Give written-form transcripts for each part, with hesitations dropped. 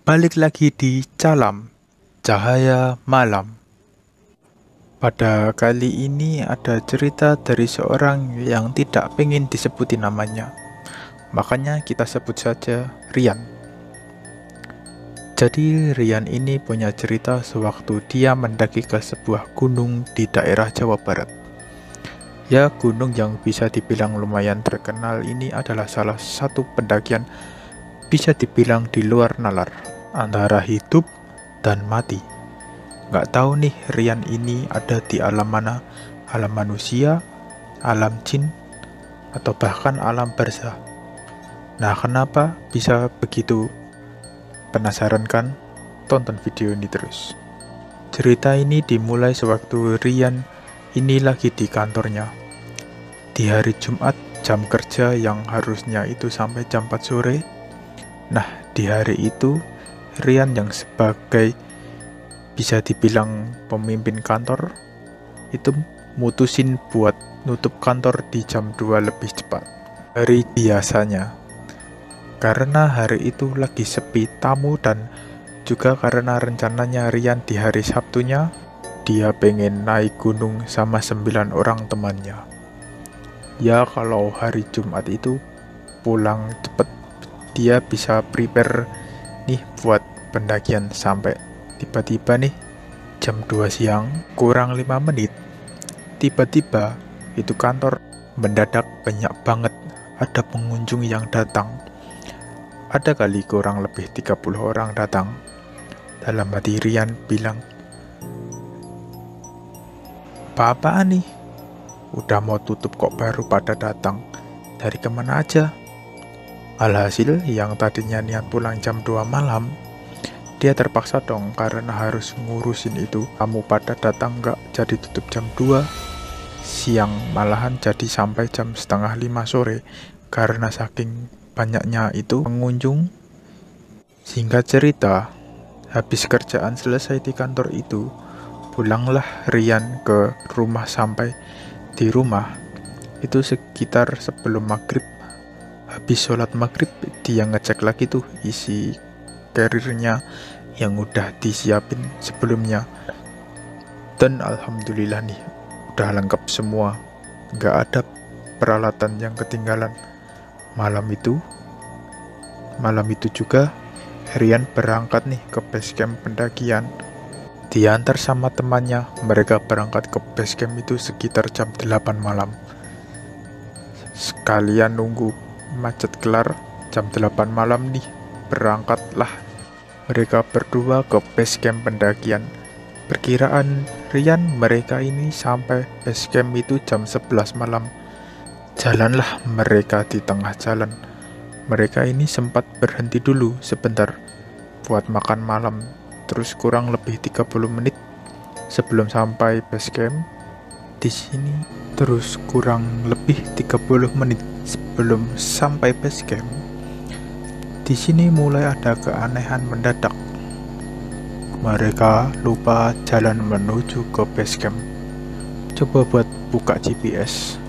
Balik lagi di Calam, Cahaya Malam. Pada kali ini ada cerita dari seorang yang tidak pengen disebutin namanya. Makanya kita sebut saja Rian. Jadi Rian ini punya cerita sewaktu dia mendaki ke sebuah gunung di daerah Jawa Barat. Ya, gunung yang bisa dibilang lumayan terkenal ini adalah salah satu pendakian bisa dibilang di luar nalar, antara hidup dan mati. Nggak tahu nih Rian ini ada di alam mana, alam manusia, alam jin, atau bahkan alam barzah. Nah, kenapa bisa begitu? Penasaran kan? Tonton video ini terus. Cerita ini dimulai sewaktu Rian ini lagi di kantornya. Di hari Jumat, jam kerja yang harusnya itu sampai jam 4 sore. Nah, di hari itu Rian yang sebagai bisa dibilang pemimpin kantor itu mutusin buat nutup kantor di jam 2 lebih cepat dari biasanya, karena hari itu lagi sepi tamu dan juga karena rencananya Rian di hari Sabtunya dia pengen naik gunung sama 9 orang temannya. Ya, kalau hari Jumat itu pulang cepet, dia bisa prepare nih buat pendakian. Sampai tiba-tiba nih jam 2 siang kurang 5 menit, tiba-tiba itu kantor mendadak banyak banget ada pengunjung yang datang. Ada kali kurang lebih 30 orang datang. Dalam hati Rian bilang, "Apa-apaan nih? Udah mau tutup kok baru pada datang? Dari kemana aja?" Alhasil yang tadinya niat pulang jam 2 malam, dia terpaksa dong karena harus ngurusin itu. Kamu pada datang nggak jadi tutup jam 2 siang, malahan jadi sampai jam setengah 5 sore karena saking banyaknya itu pengunjung. Singkat cerita, habis kerjaan selesai di kantor itu, pulanglah Rian ke rumah. Sampai di rumah itu sekitar sebelum maghrib. Habis sholat maghrib, dia ngecek lagi tuh isi carrier-nya yang udah disiapin sebelumnya. Dan alhamdulillah nih, udah lengkap semua, nggak ada peralatan yang ketinggalan. Malam itu juga Rian berangkat nih ke base camp pendakian. Diantar sama temannya, mereka berangkat ke base camp itu sekitar jam 8 malam. Sekalian nunggu macet kelar, jam 8 malam nih berangkatlah mereka berdua ke base camp pendakian. Perkiraan Rian mereka ini sampai base camp itu jam 11 malam. Jalanlah mereka di tengah jalan. Mereka ini sempat berhenti dulu sebentar buat makan malam. Terus kurang lebih 30 menit sebelum sampai base camp di sini. Terus kurang lebih 30 menit sebelum sampai base camp, di sini mulai ada keanehan mendadak. Mereka lupa jalan menuju ke base camp. Coba buat buka GPS,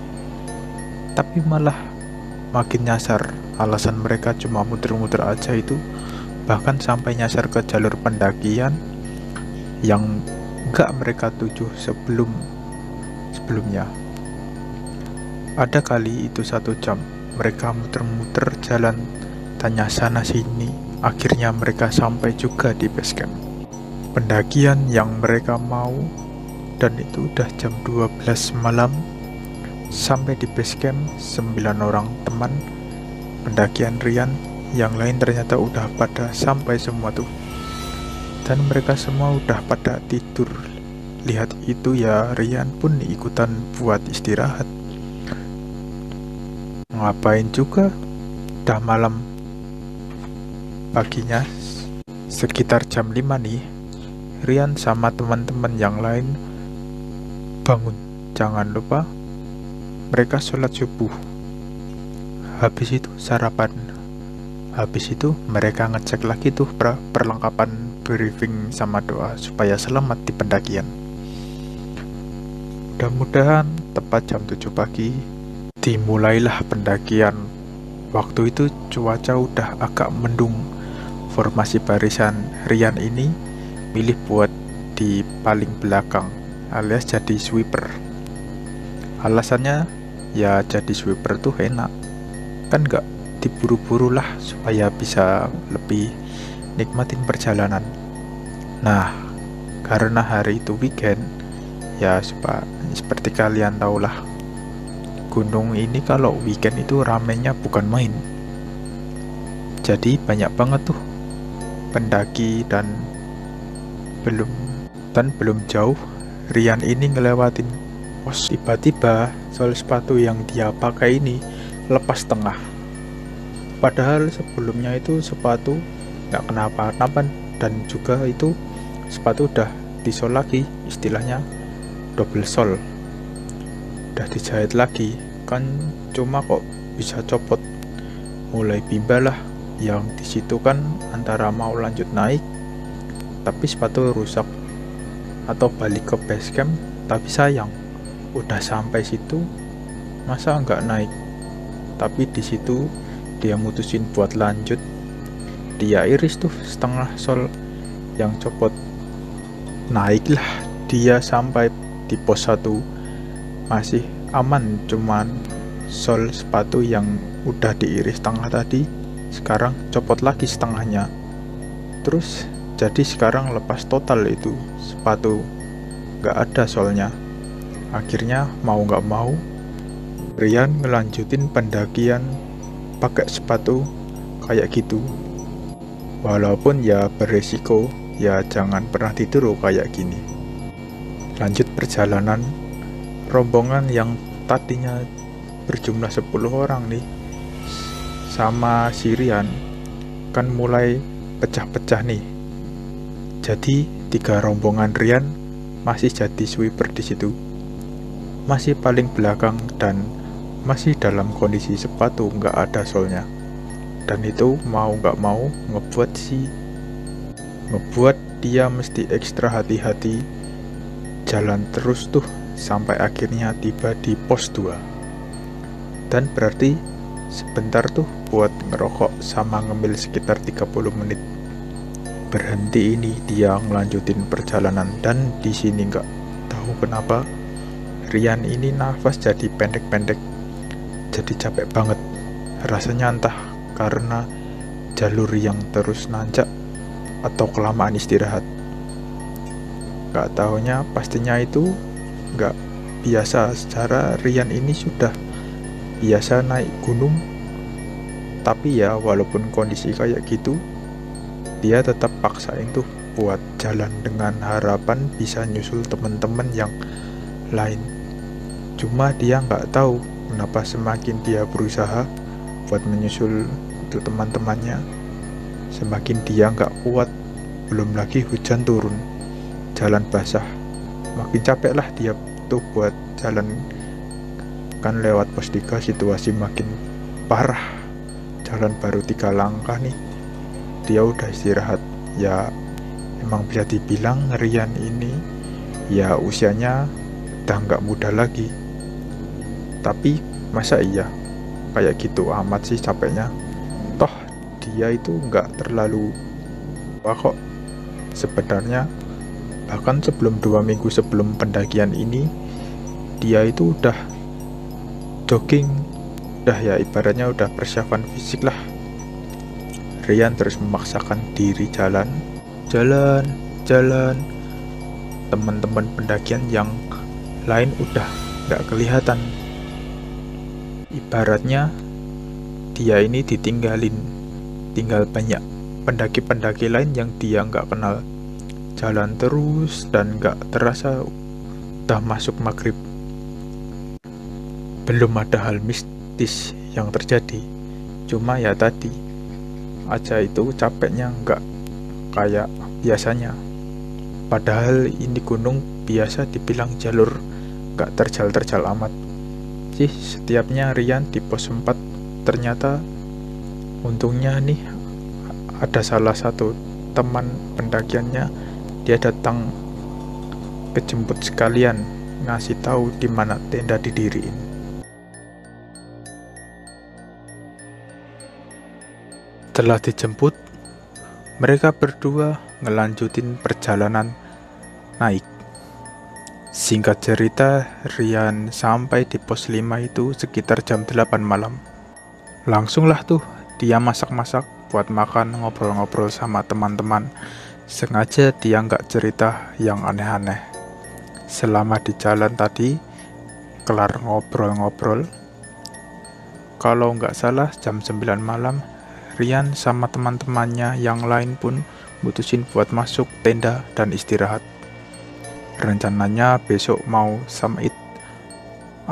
tapi malah makin nyasar. Alasan mereka cuma muter-muter aja itu, bahkan sampai nyasar ke jalur pendakian yang gak mereka tuju sebelumnya. Ada kali itu 1 jam mereka muter-muter jalan, tanya sana sini. Akhirnya mereka sampai juga di base camp pendakian yang mereka mau, dan itu udah jam 12 malam. Sampai di base camp, 9 orang teman pendakian Rian yang lain ternyata udah pada sampai semua tuh, dan mereka semua udah pada tidur. Lihat itu ya, Rian pun ikutan buat istirahat. Ngapain juga, udah malam. Paginya sekitar jam 5 nih, Rian sama teman-teman yang lain bangun. Jangan lupa mereka sholat subuh. Habis itu sarapan. Habis itu mereka ngecek lagi tuh perlengkapan briefing sama doa supaya selamat di pendakian. Mudah-mudahan tepat jam 7 pagi dimulailah pendakian. Waktu itu cuaca udah agak mendung, formasi barisan Rian ini milih buat di paling belakang alias jadi sweeper. Alasannya ya jadi sweeper tuh enak, kan nggak diburu-buru lah, supaya bisa lebih nikmatin perjalanan. Nah, karena hari itu weekend, ya seperti kalian tahulah, gunung ini kalau weekend itu ramenya bukan main. Jadi banyak banget tuh pendaki dan belum jauh Rian ini ngelewatin pos. Tiba-tiba sol sepatu yang dia pakai ini lepas tengah. Padahal sebelumnya itu sepatu nggak kenapa-napa, dan juga itu sepatu udah disol lagi, istilahnya double sol, udah dijahit lagi kan, cuma kok bisa copot. Mulai bimbang lah yang disitu kan, antara mau lanjut naik tapi sepatu rusak atau balik ke base camp, tapi sayang udah sampai situ masa nggak naik. Tapi di situ dia mutusin buat lanjut. Dia iris tuh setengah sol yang copot. Naiklah dia sampai di pos 1, masih aman, cuman sol sepatu yang udah diiris setengah tadi sekarang copot lagi setengahnya. Terus jadi sekarang lepas total itu sepatu, nggak ada solnya. Akhirnya mau nggak mau Rian ngelanjutin pendakian pakai sepatu kayak gitu. Walaupun ya beresiko, ya jangan pernah ditiru kayak gini. Lanjut perjalanan, rombongan yang tadinya berjumlah 10 orang nih sama si Rian kan mulai pecah-pecah nih. Jadi 3 rombongan Rian masih jadi sweeper di situ, masih paling belakang dan masih dalam kondisi sepatu nggak ada solnya. Dan itu mau nggak mau ngebuat dia mesti ekstra hati-hati jalan terus tuh sampai akhirnya tiba di pos 2. Dan berarti sebentar tuh buat ngerokok sama ngemil sekitar 30 menit. Berhenti ini dia ngelanjutin perjalanan, dan di sini nggak tahu kenapa Rian ini nafas jadi pendek-pendek, jadi capek banget. Rasanya entah karena jalur yang terus nanjak atau kelamaan istirahat. Gak taunya pastinya itu gak biasa. Secara Rian ini sudah biasa naik gunung, tapi ya walaupun kondisi kayak gitu, dia tetap paksain tuh buat jalan dengan harapan bisa nyusul teman-teman yang lain. Cuma dia nggak tahu kenapa semakin dia berusaha buat menyusul itu teman-temannya, semakin dia nggak kuat. Belum lagi hujan turun, jalan basah, makin capek lah dia tuh buat jalan. Kan lewat pos 3 situasi makin parah, jalan baru 3 langkah nih dia udah istirahat. Ya emang bisa dibilang Rian ini ya usianya udah nggak muda lagi, tapi masa iya kayak gitu amat sih capeknya. Toh dia itu nggak terlalu tua kok sebenarnya. Bahkan sebelum 2 minggu sebelum pendakian ini dia itu udah jogging, udah ya ibaratnya udah persiapan fisik lah. Rian terus memaksakan diri jalan. Teman-teman pendakian yang lain udah nggak kelihatan. Ibaratnya dia ini ditinggalin, tinggal banyak pendaki-pendaki lain yang dia nggak kenal. Jalan terus dan nggak terasa udah masuk maghrib. Belum ada hal mistis yang terjadi, cuma ya tadi aja itu capeknya nggak kayak biasanya. Padahal ini gunung biasa dibilang jalur nggak terjal-terjal amat sih. Setiapnya Rian di pos 4 ternyata untungnya nih ada salah satu teman pendakiannya, dia datang kejemput sekalian ngasih tahu di mana tenda didiriin. Setelah dijemput, Mereka berdua ngelanjutin perjalanan naik. Singkat cerita, Rian sampai di pos 5 itu sekitar jam 8 malam. Langsunglah tuh dia masak-masak buat makan, ngobrol-ngobrol sama teman-teman. Sengaja dia nggak cerita yang aneh-aneh. Selama di jalan tadi, kelar ngobrol-ngobrol, kalau nggak salah jam 9 malam, Rian sama teman-temannya yang lain pun mutusin buat masuk tenda dan istirahat. Rencananya besok mau summit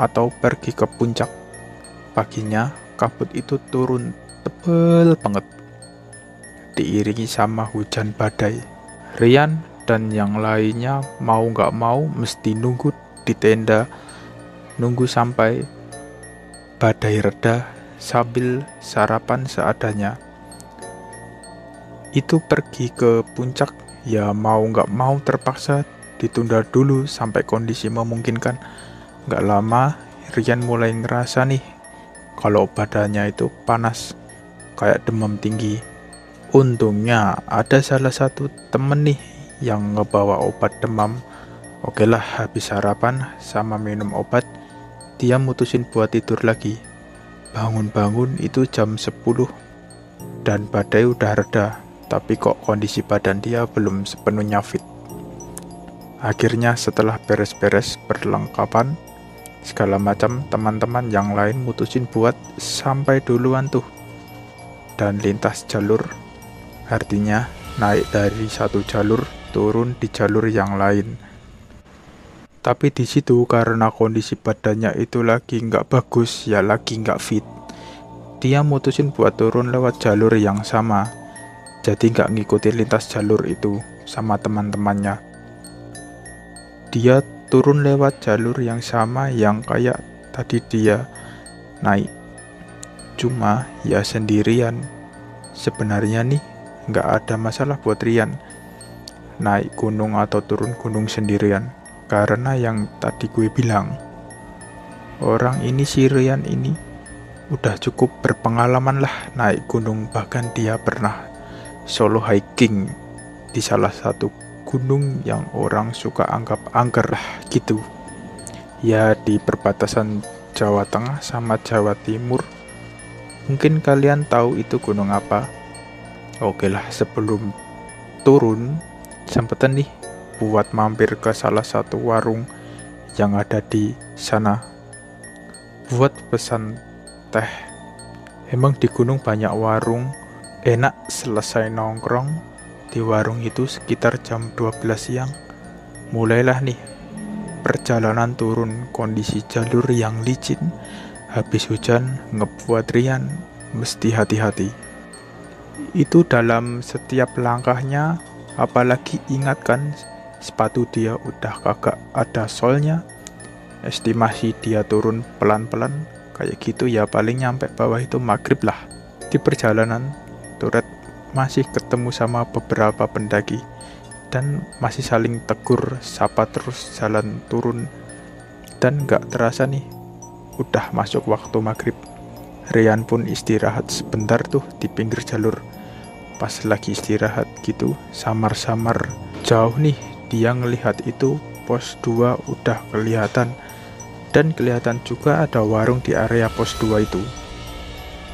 atau pergi ke puncak. Paginya kabut itu turun tebel banget, diiringi sama hujan badai. Rian dan yang lainnya mau nggak mau mesti nunggu di tenda, nunggu sampai badai reda sambil sarapan seadanya. Itu pergi ke puncak ya mau nggak mau terpaksa ditunda dulu sampai kondisi memungkinkan. Nggak lama, Rian mulai ngerasa nih kalau badannya itu panas, kayak demam tinggi. Untungnya ada salah satu temen nih yang ngebawa obat demam. Oke lah, habis sarapan sama minum obat, dia mutusin buat tidur lagi. Bangun-bangun itu jam 10 dan badai udah reda, tapi kok kondisi badan dia belum sepenuhnya fit. Akhirnya setelah beres-beres perlengkapan segala macam, teman-teman yang lain mutusin buat sampai duluan tuh dan lintas jalur. Artinya naik dari satu jalur turun di jalur yang lain. Tapi di situ karena kondisi badannya itu lagi nggak bagus, ya lagi nggak fit, dia mutusin buat turun lewat jalur yang sama. Jadi nggak ngikutin lintas jalur itu sama teman-temannya. Dia turun lewat jalur yang sama yang kayak tadi dia naik. Cuma ya sendirian. Sebenarnya nih nggak ada masalah buat Rian naik gunung atau turun gunung sendirian. Karena yang tadi gue bilang, orang ini si Rian ini udah cukup berpengalaman lah naik gunung. Bahkan dia pernah solo hiking di salah satu gunung yang orang suka anggap angker lah gitu. Ya di perbatasan Jawa Tengah sama Jawa Timur. Mungkin kalian tahu itu gunung apa. Oke lah, sebelum turun sempetan nih buat mampir ke salah satu warung yang ada di sana buat pesan teh. Emang di gunung banyak warung, enak. Selesai nongkrong di warung itu sekitar jam 12 siang. Mulailah nih perjalanan turun. Kondisi jalur yang licin, habis hujan ngebuat Rian mesti hati-hati. Itu dalam setiap langkahnya, apalagi ingatkan sepatu dia udah kagak ada solnya. Estimasi dia turun pelan-pelan kayak gitu ya paling nyampe bawah itu maghrib lah. Di perjalanan Turet masih ketemu sama beberapa pendaki dan masih saling tegur sapa terus jalan turun. Dan gak terasa nih udah masuk waktu maghrib. Rian pun istirahat sebentar tuh di pinggir jalur. Pas lagi istirahat gitu, samar-samar jauh nih dia ngelihat itu pos 2 udah kelihatan. Dan kelihatan juga ada warung di area pos 2 itu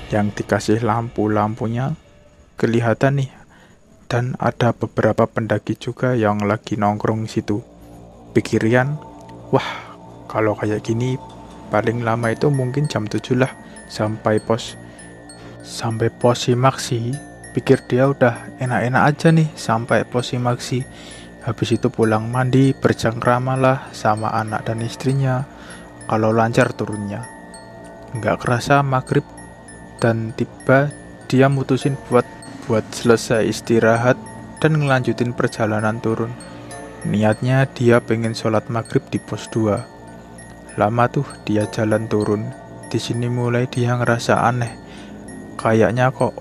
yang dikasih lampu-lampunya kelihatan nih. Dan ada beberapa pendaki juga yang lagi nongkrong situ. Pikir Rian, wah kalau kayak gini paling lama itu mungkin jam 7 lah sampai pos Simaksi. Pikir dia udah enak-enak aja nih sampai pos Simaksi. Habis itu pulang mandi, bercengkrama lah sama anak dan istrinya kalau lancar turunnya. Nggak kerasa maghrib dan tiba dia mutusin buat selesai istirahat dan ngelanjutin perjalanan turun. Niatnya dia pengen sholat maghrib di pos 2. Lama tuh dia jalan turun. Di sini mulai dia ngerasa aneh. Kayaknya kok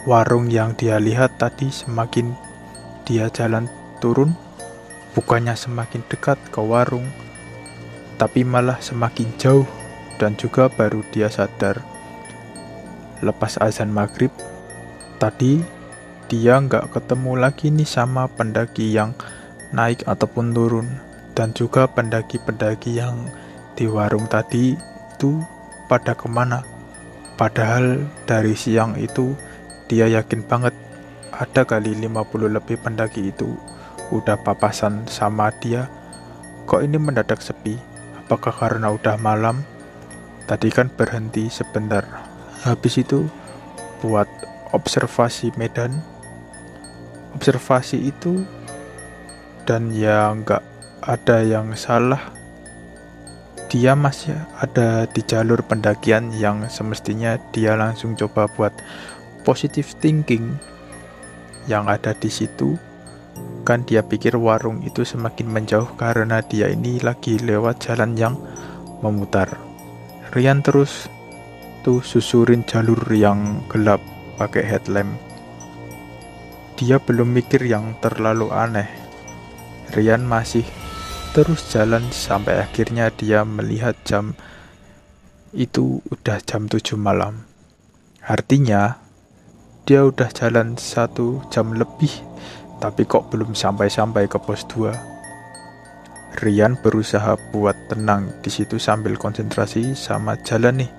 warung yang dia lihat tadi semakin dia jalan turun, bukannya semakin dekat ke warung, tapi malah semakin jauh. Dan juga baru dia sadar, lepas azan maghrib tadi dia nggak ketemu lagi nih sama pendaki yang naik ataupun turun. Dan juga pendaki-pendaki yang di warung tadi itu pada kemana. Padahal dari siang itu dia yakin banget ada kali 50 lebih pendaki itu udah papasan sama dia. Kok ini mendadak sepi? Apakah karena udah malam? Tadi kan berhenti sebentar. Habis itu buat observasi medan. Observasi itu, dan ya nggak ada yang salah. Dia masih ada di jalur pendakian yang semestinya dia langsung coba buat positive thinking. Yang ada di situ kan dia pikir warung itu semakin menjauh karena dia ini lagi lewat jalan yang memutar. Rian terus tuh susurin jalur yang gelap pakai headlamp. Dia belum mikir yang terlalu aneh. Rian masih terus jalan sampai akhirnya dia melihat jam itu udah jam 7 malam. Artinya dia udah jalan 1 jam lebih, tapi kok belum sampai-sampai ke pos 2. Rian berusaha buat tenang di situ sambil konsentrasi sama jalan nih.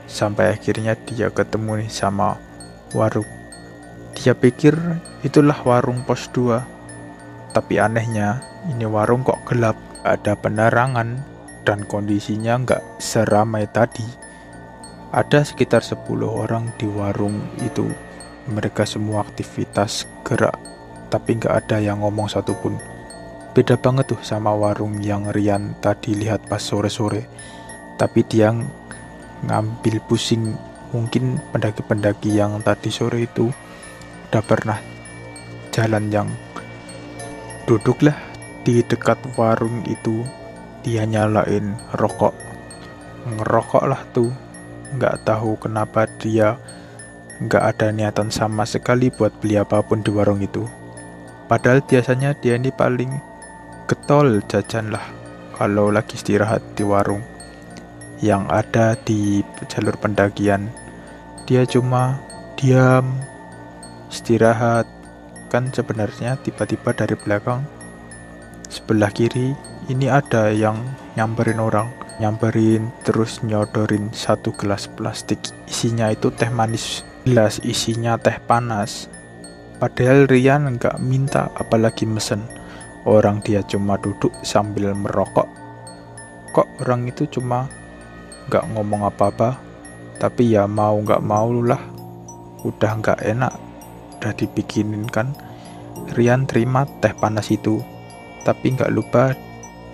Sampai akhirnya dia ketemu nih sama warung. Dia pikir itulah warung pos 2. Tapi anehnya, ini warung kok gelap, ada penerangan, dan kondisinya nggak seramai tadi. Ada sekitar 10 orang di warung itu. Mereka semua aktivitas gerak, tapi nggak ada yang ngomong satupun. Beda banget tuh sama warung yang Rian tadi lihat pas sore-sore. Tapi dia ngambil pusing, mungkin pendaki-pendaki yang tadi sore itu udah pernah jalan yang duduklah di dekat warung itu. Dia nyalain rokok, ngerokok lah tuh. Nggak tahu kenapa dia nggak ada niatan sama sekali buat beli apapun di warung itu. Padahal biasanya dia ini paling getol jajan lah kalau lagi istirahat di warung yang ada di jalur pendakian. Dia cuma diam, istirahat. Kan sebenarnya tiba-tiba dari belakang sebelah kiri ini ada yang nyamperin terus nyodorin 1 gelas plastik, isinya itu teh manis, gelas isinya teh panas. Padahal Rian nggak minta apalagi mesen. Orang dia cuma duduk sambil merokok. Kok orang itu cuma nggak ngomong apa-apa, tapi ya mau nggak mau lah, udah nggak enak, udah dibikinin kan. Rian terima teh panas itu, tapi nggak lupa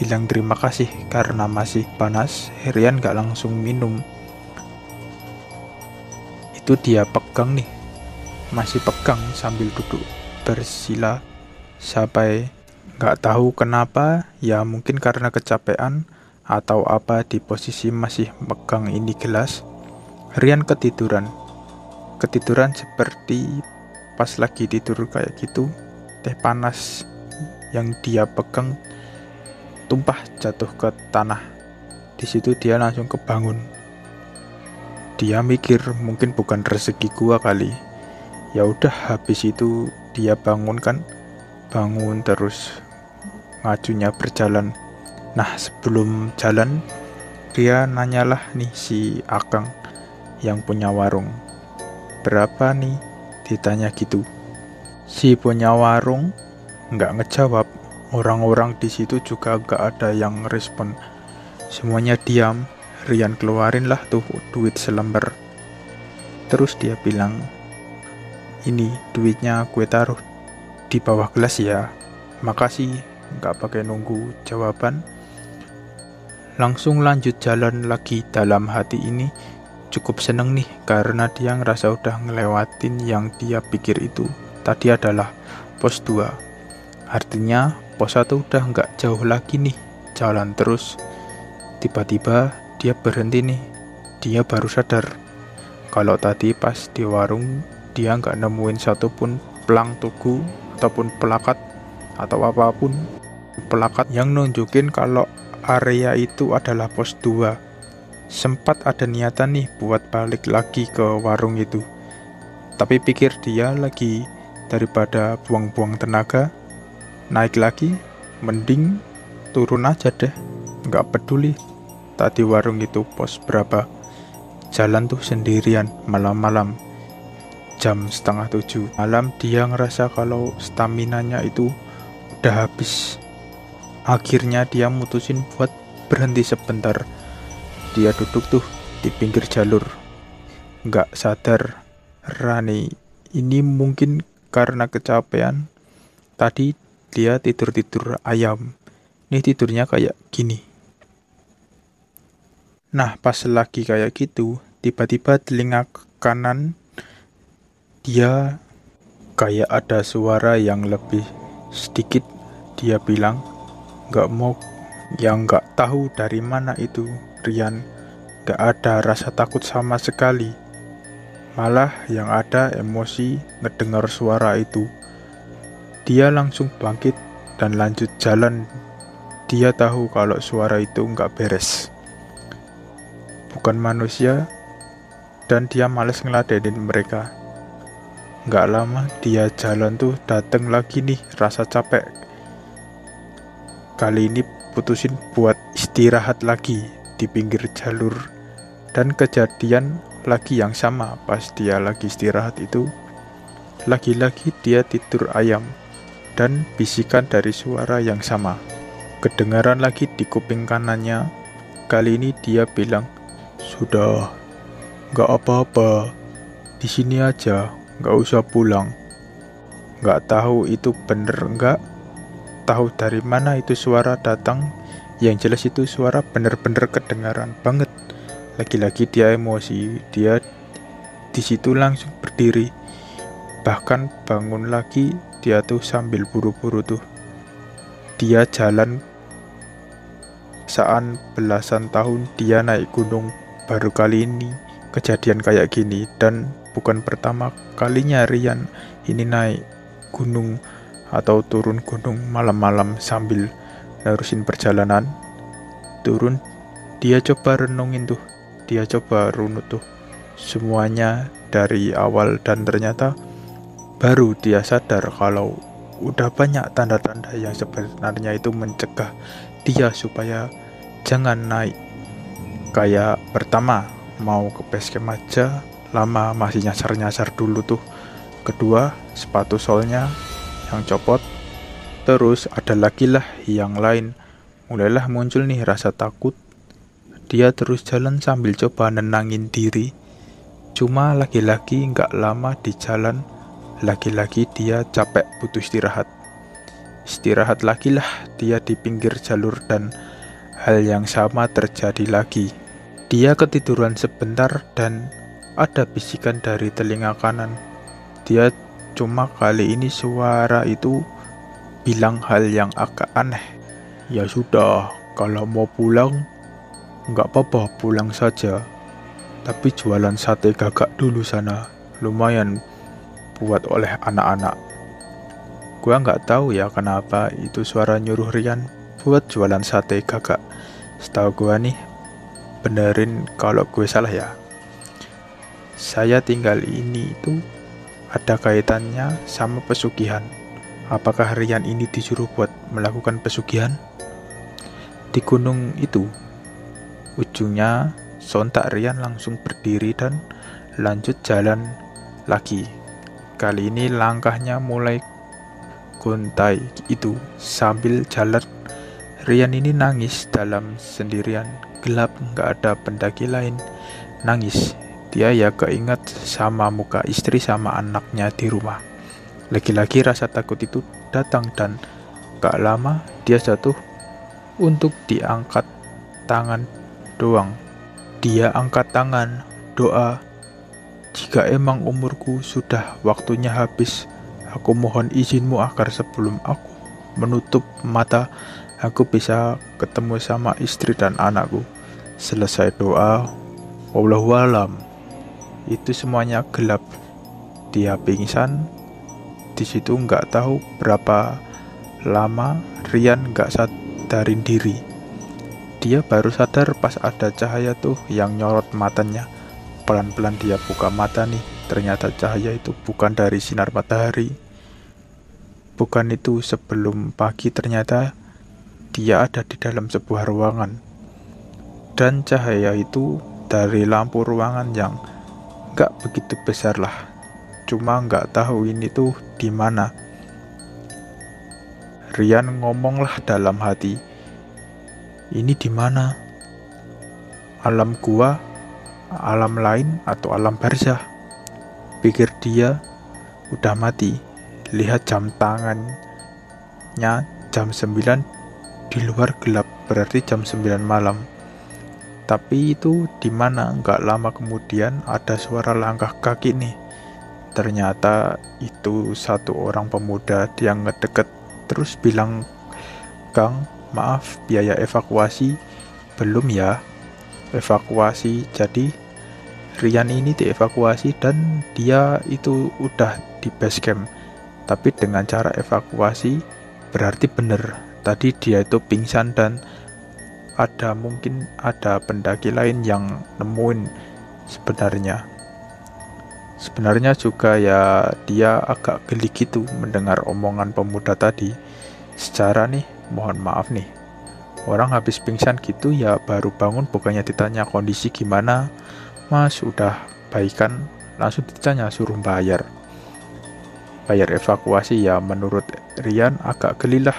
bilang terima kasih karena masih panas. Rian nggak langsung minum. Itu dia pegang nih, masih pegang sambil duduk bersila sampai nggak tahu kenapa, ya mungkin karena kecapean atau apa, di posisi masih megang ini gelas. Rian ketiduran seperti pas lagi tidur kayak gitu. Teh panas yang dia pegang tumpah jatuh ke tanah. Di situ dia langsung kebangun. Dia mikir mungkin bukan rezeki gua kali. Ya udah, habis itu dia bangun terus ngajunya berjalan. Nah, sebelum jalan dia nanyalah nih si Akang yang punya warung, berapa nih, ditanya gitu. Si punya warung nggak ngejawab. Orang-orang di situ juga nggak ada yang respon. Semuanya diam. Rian keluarin lah tuh duit selembar. Terus dia bilang, ini duitnya gue taruh di bawah gelas ya. Makasih. Nggak pakai nunggu jawaban. Langsung lanjut jalan lagi. Dalam hati ini cukup seneng nih karena dia ngerasa udah ngelewatin yang dia pikir itu tadi adalah pos 2. Artinya pos 1 udah nggak jauh lagi nih, jalan terus. Tiba-tiba dia berhenti nih. Dia baru sadar kalau tadi pas di warung dia nggak nemuin satupun pelang tugu ataupun plakat atau apapun, plakat yang nunjukin kalau area itu adalah pos 2. Sempat ada niatan nih buat balik lagi ke warung itu, tapi pikir dia lagi Daripada buang-buang tenaga, naik lagi, mending turun aja deh. Nggak peduli tadi warung itu pos berapa. Jalan tuh sendirian malam-malam, jam 6:30 malam. Dia ngerasa kalau staminanya itu udah habis. Akhirnya dia mutusin buat berhenti sebentar. Dia duduk tuh di pinggir jalur. Nggak sadar Rani ini mungkin karena kecapean. Tadi dia tidur-tidur ayam. Ini tidurnya kayak gini. Nah, pas lagi kayak gitu, tiba-tiba telinga kanan dia kayak ada suara yang lebih sedikit. Dia bilang, nggak tahu dari mana itu, Rian. Nggak ada rasa takut sama sekali. Malah yang ada emosi ngedengar suara itu. Dia langsung bangkit dan lanjut jalan. Dia tahu kalau suara itu nggak beres, bukan manusia, dan dia males ngeladenin mereka. Nggak lama dia jalan tuh dateng lagi nih rasa capek. Kali ini putusin buat istirahat lagi di pinggir jalur. Dan kejadian lagi yang sama. Pas dia lagi istirahat itu, lagi-lagi dia tidur ayam. Dan bisikan dari suara yang sama kedengaran lagi di kuping kanannya. Kali ini dia bilang, "Sudah, nggak apa-apa, di sini aja, nggak usah pulang." Nggak tahu itu bener nggak, tahu dari mana itu suara datang. Yang jelas itu suara bener-bener kedengaran banget. Lagi-lagi dia emosi, dia di situ langsung berdiri. Bahkan bangun lagi dia tuh sambil buru-buru tuh. Dia jalan belasan tahun dia naik gunung. Baru kali ini kejadian kayak gini. Dan bukan pertama kalinya Rian ini naik gunung atau turun gunung malam-malam sambil nerusin perjalanan. Turun, dia coba renungin tuh, dia coba runut tuh semuanya dari awal. Dan ternyata baru dia sadar kalau udah banyak tanda-tanda yang sebenarnya itu mencegah dia supaya jangan naik. Kayak pertama, mau ke base camp aja lama, masih nyasar-nyasar dulu tuh. Kedua, sepatu solnya yang copot. Terus ada lagi lah yang lain. Mulailah muncul nih rasa takut. Dia terus jalan sambil coba nenangin diri. Cuma lagi-lagi nggak lama di jalan, lagi-lagi dia capek, butuh istirahat. Istirahat lagi lah dia di pinggir jalur. Dan hal yang sama terjadi lagi. Dia ketiduran sebentar dan ada bisikan dari telinga kanan. Dia cuma kali ini suara itu bilang hal yang agak aneh. "Ya sudah, kalau mau pulang, nggak apa-apa, pulang saja. Tapi jualan sate gagak dulu sana, lumayan buat oleh anak-anak." Gua nggak tahu ya kenapa itu suara nyuruh Rian buat jualan sate gagak. Setahu gua nih, benerin kalau gue salah ya. Saya tinggal ini itu ada kaitannya sama pesugihan. Apakah Rian ini disuruh buat melakukan pesugihan? Di gunung itu, ujungnya sontak Rian langsung berdiri dan lanjut jalan lagi. Kali ini langkahnya mulai gontai itu. Sambil jalan, Rian ini nangis dalam sendirian. Gelap, gak ada pendaki lain. Nangis. Dia ya keinget sama muka istri sama anaknya di rumah. Lagi-lagi rasa takut itu datang dan gak lama dia jatuh untuk diangkat tangan doang. Dia angkat tangan, doa, "Jika emang umurku sudah waktunya habis, aku mohon izinmu agar sebelum aku menutup mata, aku bisa ketemu sama istri dan anakku." Selesai doa, wallahualam, itu semuanya gelap. Dia pingsan. Di situ nggak tahu berapa lama Rian nggak sadarin diri. Dia baru sadar pas ada cahaya tuh yang nyorot matanya. Pelan-pelan dia buka mata nih. Ternyata cahaya itu bukan dari sinar matahari. Bukan itu, sebelum pagi ternyata dia ada di dalam sebuah ruangan. Dan cahaya itu dari lampu ruangan yang gak begitu besar lah. Cuma gak tahu ini tuh di mana. Rian ngomonglah dalam hati, ini di mana? Alam gua, alam lain, atau alam barzah? Pikir dia udah mati. Lihat jam tangannya, jam 9, di luar gelap, berarti jam 9 malam. Tapi itu di mana? Nggak lama kemudian ada suara langkah kaki nih. Ternyata itu satu orang pemuda yang ngedeket, terus bilang, "Kang, maaf, biaya evakuasi belum ya?" Evakuasi, jadi Rian ini dievakuasi dan dia itu udah di base camp. Tapi dengan cara evakuasi berarti bener, tadi dia itu pingsan dan mungkin ada pendaki lain yang nemuin sebenarnya juga ya dia agak geli gitu mendengar omongan pemuda tadi. Secara nih, mohon maaf nih, orang habis pingsan gitu ya baru bangun, bukannya ditanya kondisi gimana, "Mas, udah baikan?" Langsung ditanya suruh bayar evakuasi. Ya menurut Rian agak geli lah.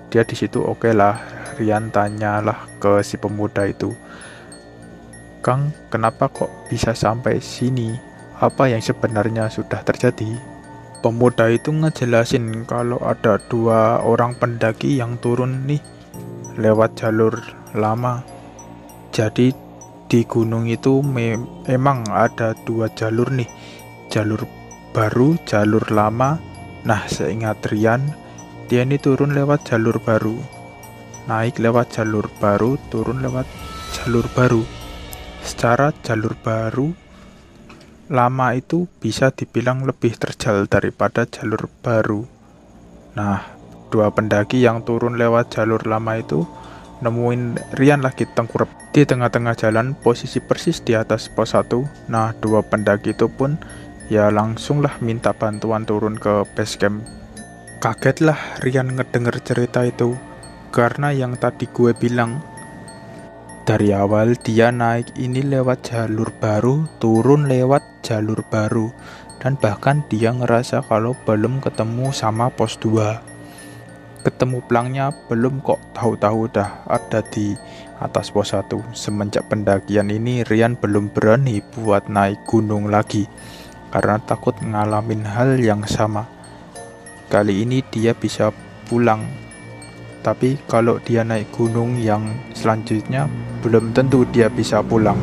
Dia di situ oke lah. Rian tanyalah ke si pemuda itu, "Kang, kenapa kok bisa sampai sini? Apa yang sebenarnya sudah terjadi?" Pemuda itu ngejelasin kalau ada 2 orang pendaki yang turun nih lewat jalur lama. Jadi di gunung itu memang ada 2 jalur nih, jalur baru, jalur lama. Nah, seingat Rian, dia ini turun lewat jalur baru, naik lewat jalur baru, turun lewat jalur baru. Secara jalur baru lama itu bisa dibilang lebih terjal daripada jalur baru. Nah, 2 pendaki yang turun lewat jalur lama itu nemuin Rian lagi tengkurap di tengah-tengah jalan, posisi persis di atas pos 1. Nah, 2 pendaki itu pun ya langsunglah minta bantuan turun ke base camp. Kagetlah Rian ngedenger cerita itu, karena yang tadi gue bilang, dari awal dia naik ini lewat jalur baru, turun lewat jalur baru, dan bahkan dia ngerasa kalau belum ketemu sama pos 2. Ketemu pelangnya belum kok, tahu-tahu udah ada di atas pos 1. Semenjak pendakian ini Rian belum berani buat naik gunung lagi karena takut ngalamin hal yang sama. Kali ini dia bisa pulang, tapi kalau dia naik gunung yang selanjutnya belum tentu dia bisa pulang.